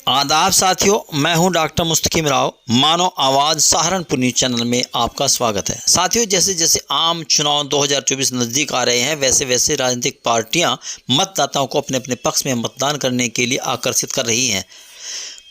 आदाब साथियों, मैं हूं डॉक्टर मुस्तकीम राव। मानव आवाज़ सहारनपुर न्यूज़ चैनल में आपका स्वागत है। साथियों, जैसे जैसे आम चुनाव 2024 नज़दीक आ रहे हैं, वैसे वैसे राजनीतिक पार्टियां मतदाताओं को अपने अपने पक्ष में मतदान करने के लिए आकर्षित कर रही हैं।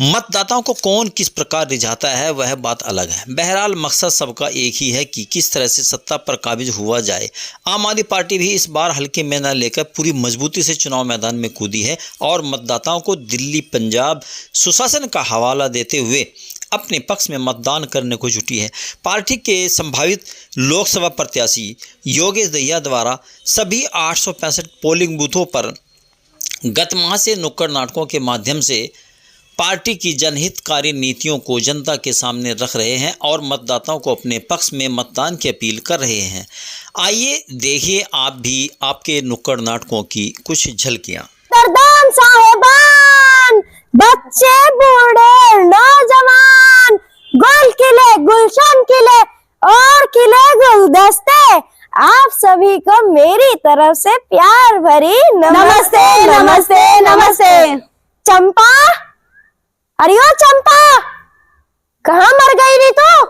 मतदाताओं को कौन किस प्रकार रिझाता है वह बात अलग है। बहरहाल मकसद सबका एक ही है कि किस तरह से सत्ता पर काबिज हुआ जाए। आम आदमी पार्टी भी इस बार हल्के में न लेकर पूरी मजबूती से चुनाव मैदान में कूदी है और मतदाताओं को दिल्ली पंजाब सुशासन का हवाला देते हुए अपने पक्ष में मतदान करने को जुटी है। पार्टी के संभावित लोकसभा प्रत्याशी योगेश दहिया द्वारा सभी 865 पोलिंग बूथों पर गत माह से नुक्कड़ नाटकों के माध्यम से पार्टी की जनहितकारी नीतियों को जनता के सामने रख रहे हैं और मतदाताओं को अपने पक्ष में मतदान की अपील कर रहे हैं। आइए देखिए आप भी आपके नुक्कड़ नाटकों की कुछ झलकियां। सरदार साहेबान, बच्चे बूढ़े नौजवान, गोल किले गुलशन किले और किले गुलदस्ते, आप सभी को मेरी तरफ से प्यार भरी नमस्ते नमस्ते नमस्ते। चंपा, अरे ओ चंपा, कहाँ मर गई री तू?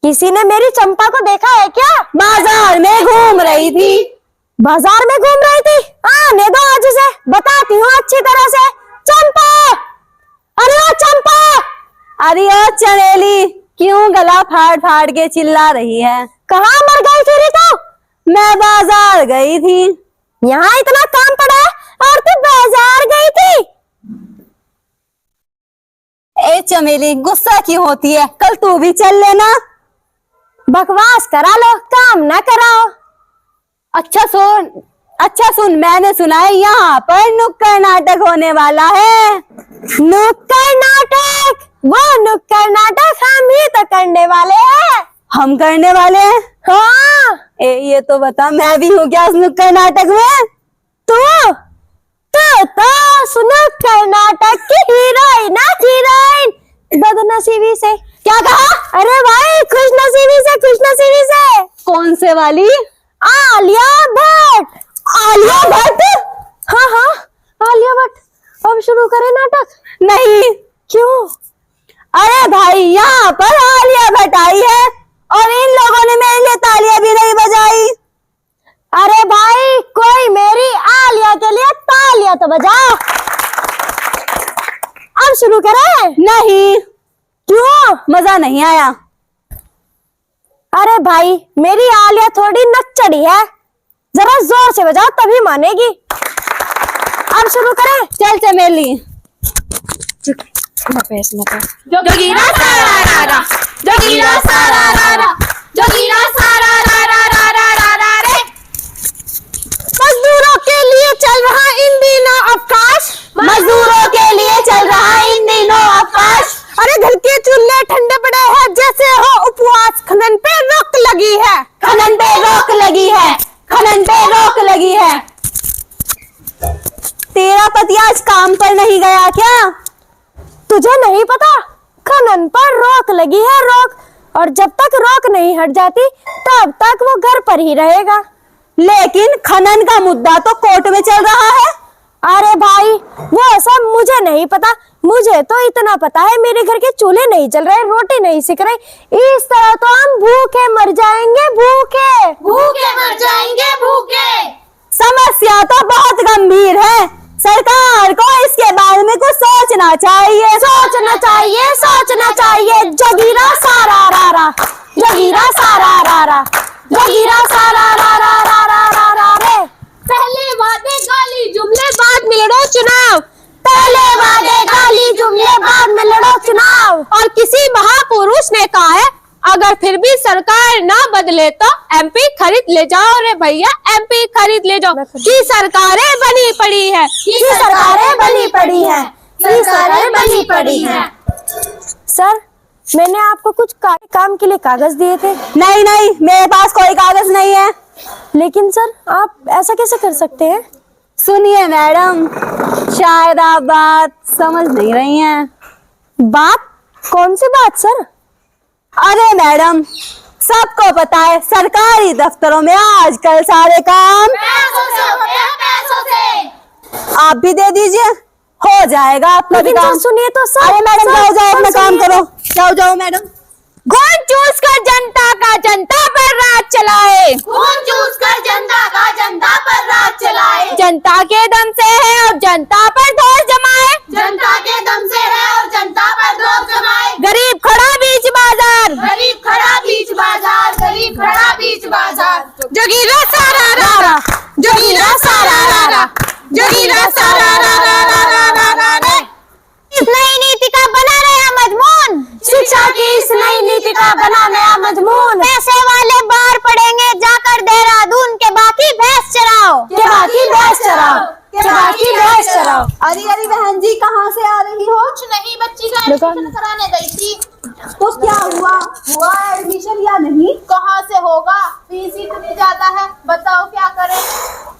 किसी ने मेरी चंपा को देखा है क्या? बाजार में घूम रही थी। बाजार में घूम रही थी? आने दो, आज से बताती हूँ अच्छी तरह से। चंपा, अरे ओ चंपा, अरे ओ चमेली, क्यों गला फाड़ फाड़ के चिल्ला रही है? कहाँ मर गई थी री तू? मैं बाजार गई थी। यहाँ इतना काम पड़ा है और तू बाजार गई थी? ए चमेली, गुस्सा क्यों होती है? कल तू भी चल लेना। बकवास करा लो, काम ना कराओ। अच्छा सुन, मैंने सुना है यहाँ पर नुक्कड़ नाटक होने वाला है। नुक्कड़ नाटक? वो नुक्कड़ नाटक हम ही तो करने वाले हैं। हम करने वाले हैं? हाँ। ये तो बता, मैं भी हूँ क्या उस नुक्कड़ नाटक में? तू तो नुक्कड़ नाटक की हीरोइन बदनसीबी से। क्या कहा? अरे भाई, खुशनसीबी से। कौन से वाली? आलिया भट्ट। आलिया भट्ट? हाँ, आलिया भट्ट। अब शुरू करें नाटक? नहीं। क्यों? अरे भाई, यहाँ पर आलिया भट्ट आई है और इन लोगों ने मेरे लिए तालियां भी नहीं बजाई। अरे भाई, कोई मेरी आलिया के लिए तालियां तो बजाओ। अब शुरू करें? नहीं। क्यों? मजा नहीं आया। अरे भाई, मेरी आलिया थोड़ी नक्चड़ी है, जरा जोर से बजाओ तभी मानेगी। अब शुरू करें? चल चमेली। जोगीरा सारा रारा, जोगीरा सारा रारा, जोगीरा सारा रारा रारा रारा रे। मजदूरों के लिए चल रहा इन दिनों अवकाश, मजदूरों के लिए चल रहा इन दिनों अवकाश। अरे घर के चूल्हे ठंडे पड़े हैं जैसे हो उपवास, खनन पे रोक लगी है, खनन पे रोक लगी है, खनन पे रोक लगी है। तेरा पति आज काम पर नहीं गया क्या? तुझे नहीं पता? खनन पर रोक लगी है, रोक। और जब तक रोक नहीं हट जाती तब तक वो घर पर ही रहेगा। लेकिन खनन का मुद्दा तो कोर्ट में चल रहा है। अरे भाई, वो सब मुझे नहीं पता। मुझे तो इतना पता है, मेरे घर के चूल्हे नहीं चल रहे, रोटी नहीं सिक रही। इस तरह तो हम भूखे मर जाएंगे, भूखे मर जाएंगे, भूखे। समस्या तो बहुत गंभीर है। सरकार को इसके बारे में कुछ सोचना चाहिए। जोगीरा सारा रारा, जोगीरा सारा रारा, जोगीरा सारा रारा रारा रारा रे। पहले वादे गाली जुमले, बाद में लड़ो चुनाव। पहले वादे गाली जुमले, बाद में लड़ो चुनाव। और किसी महापुरुष ने कहा है, अगर फिर भी सरकार ना बदले तो एमपी खरीद ले जाओ रे भैया, एमपी खरीद ले जाओ। की सरकारें बनी पड़ी है, की सरकारें बनी पड़ी है, की सरकारें बनी पड़ी है। सर, मैंने आपको कुछ काम के लिए कागज दिए थे। नहीं, मेरे पास कोई कागज नहीं है। लेकिन सर, आप ऐसा कैसे कर सकते हैं? सुनिए मैडम, शायद आप बात समझ नहीं रही हैं। बात? कौन सी बात सर? अरे मैडम, सबको पता है सरकारी दफ्तरों में आजकल सारे काम पैसों से होते हैं, पैसों से। आप भी दे दीजिए। हो जाएगा आपका भी लेकिन काम। सर सुनिए तो सर। अरे मैडम सर, जाओ जाओ सर, अपना काम सुनिए। करो, जाओ मैडम। खून चूस कर जनता का जनता पर राज चलाए, खून चूस कर जनता का जनता पर राज चलाए, जनता के दम से है और जनता पर दोष जमाए, जनता के दम से है और जनता पर दोष जमाए, गरीब खड़ा बीच बाजार, गरीब खड़ा बीच बाजार, गरीब खड़ा बीच बाजार, जोगीरा सारा रारा, जोगीरा सारा रारा, जोगीरा सारा रारा रे। इस नई नीति का बना नया मजमून, शिक्षा की इस नई नीति का बना नया मजमून। पैसे वाले बाहर पढ़ेंगे जाकर देहरादून, के बाकी भैंस चराओ, के बाकी भैंस चराओ, के बाकी भैंस चराओ। अरे बहन जी कहाँ से आ रही हो? कुछ नहीं, बच्ची का एडमिशन कराने गई थी। तो क्या हुआ एडमिशन या नहीं? कहाँ से होगा, फीस इतनी ज्यादा है, बताओ क्या करें।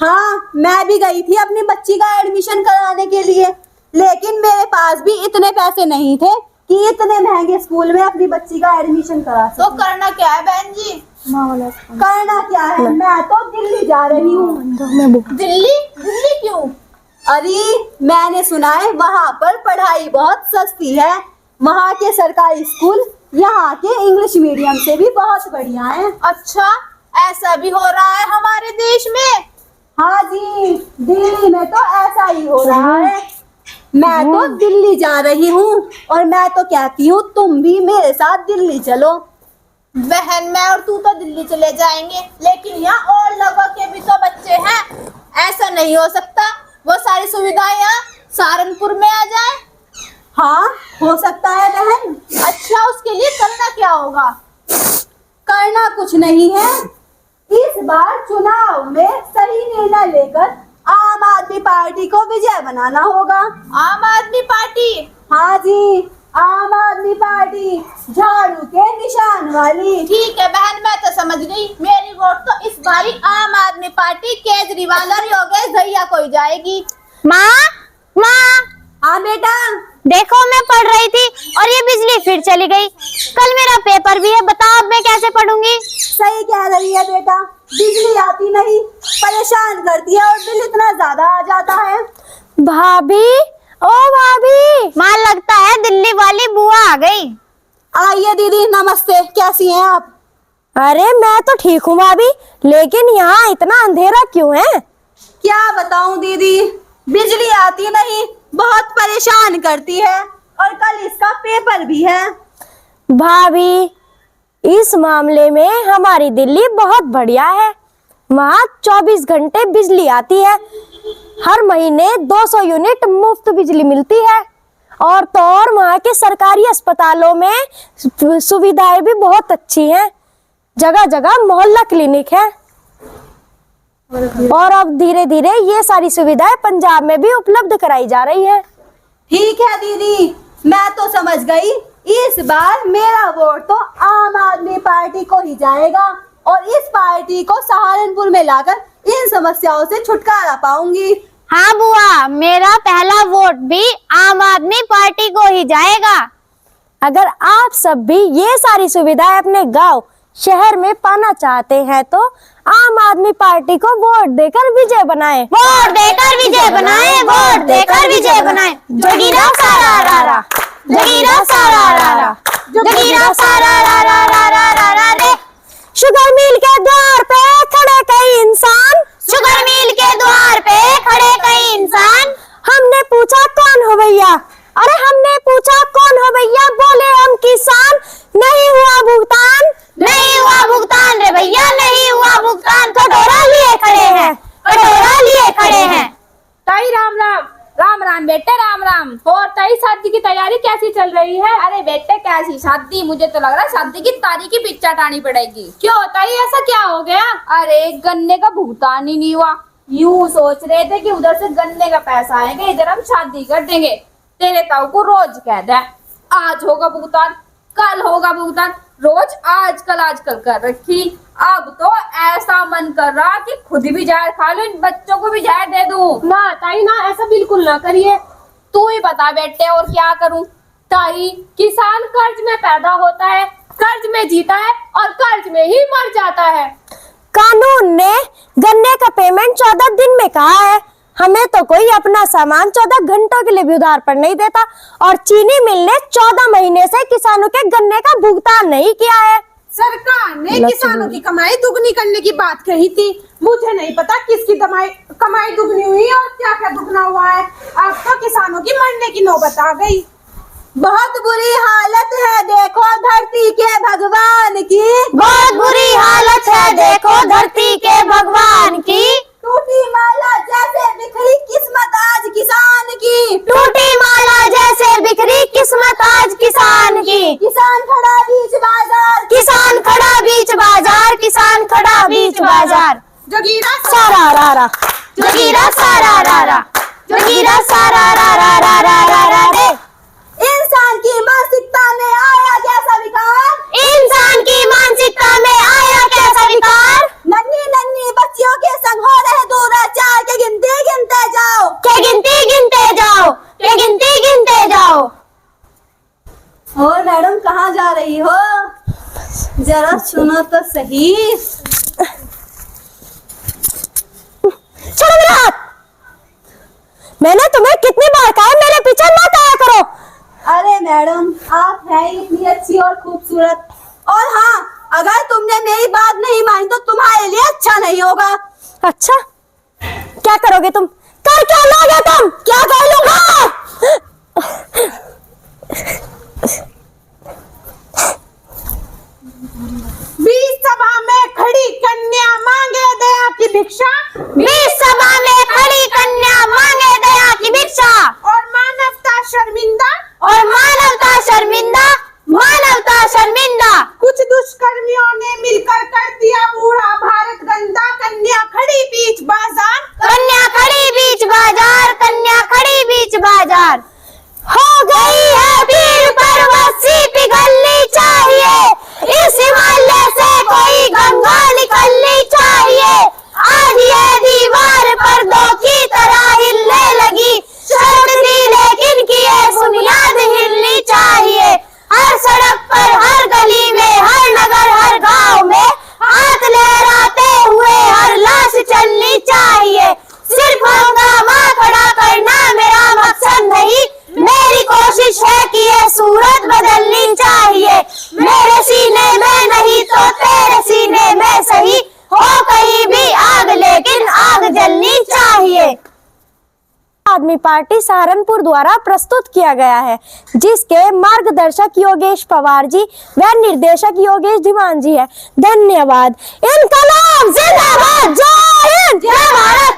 हाँ मैं भी गई थी अपनी बच्ची का एडमिशन कराने के लिए, लेकिन मेरे पास भी इतने पैसे नहीं थे कि इतने महंगे स्कूल में अपनी बच्ची का एडमिशन करा तो सकूं। करना क्या है बहन जी? करना क्या है, मैं तो दिल्ली जा रही हूँ। दिल्ली? दिल्ली क्यों? अरे मैंने सुना है वहाँ पर पढ़ाई बहुत सस्ती है, वहाँ के सरकारी स्कूल यहाँ के इंग्लिश मीडियम से भी बहुत बढ़िया हैं। अच्छा, ऐसा भी हो रहा है हमारे देश में? हाँ जी, दिल्ली में तो ऐसा ही हो रहा है। मैं तो दिल्ली जा रही हूँ और मैं तो कहती हूँ तुम भी मेरे साथ दिल्ली चलो। बहन मैं और तू तो दिल्ली चले जाएंगे, लेकिन यहाँ और लोगों के भी तो बच्चे हैं। ऐसा नहीं हो सकता, वो सारी सुविधाएं यहाँ सहारनपुर में आ जाए। हाँ हो सकता है बहन। अच्छा, उसके लिए करना क्या होगा? करना कुछ नहीं है, इस बार चुनाव में सही निर्णय लेकर आम आदमी पार्टी को विजय बनाना होगा। आम आदमी पार्टी? हाँ जी, आम आदमी पार्टी, झाड़ू के निशान वाली। ठीक है बहन, मैं तो समझ गई। मेरी वोट तो इस बारी आम आदमी पार्टी केजरीवाल और योगेश भैया को ही जाएगी। माँ हाँ बेटा, देखो मैं पढ़ रही थी और ये बिजली फिर चली गई। कल मेरा पेपर भी है, बताओ अब मैं कैसे पढ़ूंगी। सही कह रही है बेटा, बिजली आती नहीं, परेशान करती है और बिल इतना ज्यादा आ जाता है। भाभी, ओ भाभी, मां लगता है दिल्ली वाली बुआ आ गई। आइए दीदी, नमस्ते, कैसी हैं आप? अरे मैं तो ठीक हूँ भाभी, लेकिन यहाँ इतना अंधेरा क्यों है? क्या बताऊं दीदी, बिजली आती नहीं, बहुत परेशान करती है और कल इसका पेपर भी है। भाभी, इस मामले में हमारी दिल्ली बहुत बढ़िया है। वहाँ 24 घंटे बिजली आती है, हर महीने 200 यूनिट मुफ्त बिजली मिलती है, और तो और वहाँ के सरकारी अस्पतालों में सुविधाएं भी बहुत अच्छी हैं। जगह जगह मोहल्ला क्लिनिक है, और अब धीरे धीरे ये सारी सुविधाएं पंजाब में भी उपलब्ध कराई जा रही है। ठीक है दीदी, मैं तो समझ गई, इस बार मेरा वोट तो आम आदमी पार्टी को ही जाएगा और इस पार्टी को सहारनपुर में लाकर इन समस्याओं से छुटकारा पाऊंगी। हाँ बुआ, मेरा पहला वोट भी आम आदमी पार्टी को ही जाएगा। अगर आप सब भी ये सारी सुविधाएं अपने गांव शहर में पाना चाहते हैं तो आम आदमी पार्टी को वोट देकर विजय बनाएं। वोट देकर विजय बनाएं, वोट देकर विजय बनाएं। जोगीरा सारा रारा, जोगीरा सारा रारा, जोगीरा सारा रारा रारा रारा रे। शुगर मिल के द्वार पे खड़े कई इंसान, शुगर मिल के द्वार पे खड़े कई इंसान। हमने पूछा कौन हो भैया, अरे हमने पूछा कौन हो भैया, बोले हम किसान। नहीं हुआ भुगतान, नहीं हुआ भुगतान रे भैया, नहीं हुआ भुगतान। कटोरा लिए खड़े हैं, कटोरा लिए खड़े हैं। ताई राम राम। राम राम बेटे, राम राम। और ताई शादी की तैयारी कैसी चल रही है? अरे बेटे कैसी शादी, मुझे तो लग रहा है शादी की तारीख ही पिक्चर टानी पड़ेगी। क्यों ताई, ऐसा क्या हो गया? अरे गन्ने का भुगतान ही नहीं हुआ। यूं सोच रहे थे कि उधर से गन्ने का पैसा आएगा, इधर हम शादी कर देंगे। तेरे ताऊ को रोज कह दे आज होगा भुगतान, कल होगा भुगतान, रोज आजकल कर रखी। अब तो ऐसा मन कर रहा कि खुद भी जहर खा लूं, इन बच्चों को भी जहर दे दूं। ना ताई ना, ऐसा बिल्कुल ना करिए। तू ही बता बेटे, और क्या करूं? ताई, किसान कर्ज में पैदा होता है, कर्ज में जीता है और कर्ज में ही मर जाता है। कानून ने गन्ने का पेमेंट 14 दिन में कहा है, हमें तो कोई अपना सामान 14 घंटों के लिए भी उधार पर नहीं देता और चीनी मिल ने 14 महीने से किसानों के गन्ने का भुगतान नहीं किया है। सरकार ने किसानों की कमाई दुगनी करने की बात कही थी। मुझे नहीं पता किसकी कमाई दुगनी हुई और क्या क्या दुगना हुआ है। अब तो किसानों की मरने की नौबत आ गई। बहुत बुरी हालत है देखो धरती के भगवान की, बहुत बुरी हालत है देखो धरती के भगवान की। टूटी माला जैसे बिखरी किस्मत आज किसान की, टूटी माला जैसे बिखरी किस्मत आज किसान की। किसान खड़ा बीच बाजार, किसान खड़ा बीच बाजार, किसान खड़ा बीच बाजार। जोगीरा सारा रा रा, जोगीरा सारा रा रा, जोगीरा सारा रा रा रा रा रा रा रे। इंसान की मानसिकता में आया कैसा विकार, इंसान की मानसिकता में आया कैसा विकार। नन्ही नन्ही बच्चियों के संग हो रहे दुराचार के गिनती गिनते जाओ, के गिनती गिनते जाओ, के गिनती गिनते जाओ। और मैडम कहाँ जा रही हो, जरा सुनो तो सही। छोड़ो मेरा हाथ। मैंने तुम्हें कितनी बार कहा है मेरे पीछे मत आया करो। अरे मैडम आप हैं इतनी अच्छी और खूबसूरत, और हाँ अगर तुमने मेरी बात नहीं मानी तो तुम्हारे लिए अच्छा नहीं होगा। अच्छा क्या करोगे तुम, कर क्या लोगे तुम, क्या कर लूंगा। बीच सभा में खड़ी कन्या मांगे दया की भिक्षा, बीच सभा में खड़ी कन्या मांगे दया की भिक्षा। और मानवता शर्मिंदा, और मानवता शर्मिंदा, मानवता शर्मिंदा। कुछ दुष्कर्मियों ने मिलकर कर दिया पूरा भारत गंदा। कन्या खड़ी बीच बाजार, कन्या खड़ी बीच बाजार, कन्या खड़ी बीच बाजार। हो गई है पीर पर्वत सी पिघलनी चाहिए, इस हिमालय से कोई गंगा निकलनी चाहिए। आज ये दीवार पर्दों की तरह हिलने लगी, सड़क थी लेकिन की ये बुनियाद हिलनी चाहिए। हर सड़क पर, हर गली में, हर नगर, हर गांव में हाथ लहराते हुए हर लाश चलनी चाहिए। सिर्फ हंगामा खड़ा करना मेरा मकसद नहीं, मेरी कोशिश है कि ये सूरत बदलनी चाहिए। मेरे सीने में नहीं तो तेरे सीने में सही, हो कहीं भी आग लेकिन आग जलनी चाहिए। आदमी पार्टी सहारनपुर द्वारा प्रस्तुत किया गया है, जिसके मार्गदर्शक योगेश पवार जी व निर्देशक योगेश धीमान जी है। धन्यवाद। इनकलाब जिंदाबाद, जय हिंद, जय भारत।